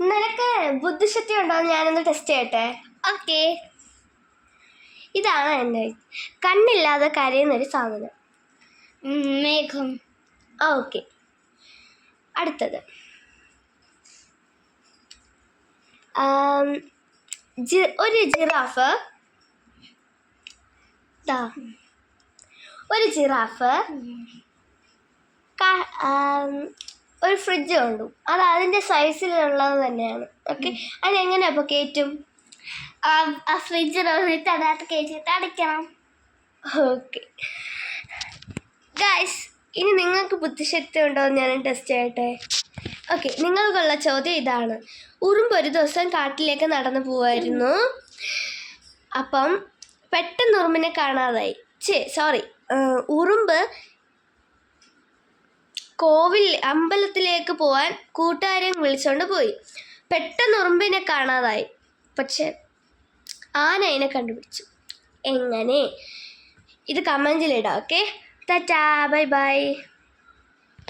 നിനക്ക് ബുദ്ധിശക്തി ഉണ്ടോ എന്ന് ഞാനൊന്ന് ടെസ്റ്റ് ചെയ്യട്ടെ. ഓക്കെ. ഇതാണ് എൻ്റെ കണ്ണില്ലാതെ കരയുന്നൊരു സാധനം. മേഘം. ഓക്കെ, അടുത്തത് ഒരു ജിറാഫ്. ഒരു ജിറാഫ് ഒരു ഫ്രിഡ്ജ് കണ്ടു. അത് അതിൻ്റെ സൈസിലുള്ളത് തന്നെയാണ്. ഓക്കെ, അതെങ്ങനെ അപ്പോൾ കയറ്റും? ആ ഫ്രിഡ്ജ് അതിനകത്ത് കയറ്റിയിട്ട് അടയ്ക്കണം. ഓക്കെ ഗൈസ്, ഇനി നിങ്ങൾക്ക് ബുദ്ധിശക്തി ഉണ്ടോ എന്ന് ഞാൻ ടെസ്റ്റ് ചെയ്യട്ടെ. ഓക്കെ, നിങ്ങൾക്കുള്ള ചോദ്യം ഇതാണ്. ഉറുമ്പ് ഒരു ദിവസം കാട്ടിലേക്ക് നടന്നു പോവായിരുന്നു. അപ്പം പെട്ടെന്ന് ഉറുമ്പിനെ കാണാതായി. ഉറുമ്പ് അമ്പലത്തിലേക്ക് പോവാൻ കൂട്ടുകാരെ വിളിച്ചുകൊണ്ട് പോയി. പെട്ടെന്ന് ഉറുമ്പിനെ കാണാതായി. പക്ഷെ ആന അതിനെ കണ്ടുപിടിച്ചു. എങ്ങനെ? ഇത് കമൻറ്റിലിടാം. Okay, tata, bye by.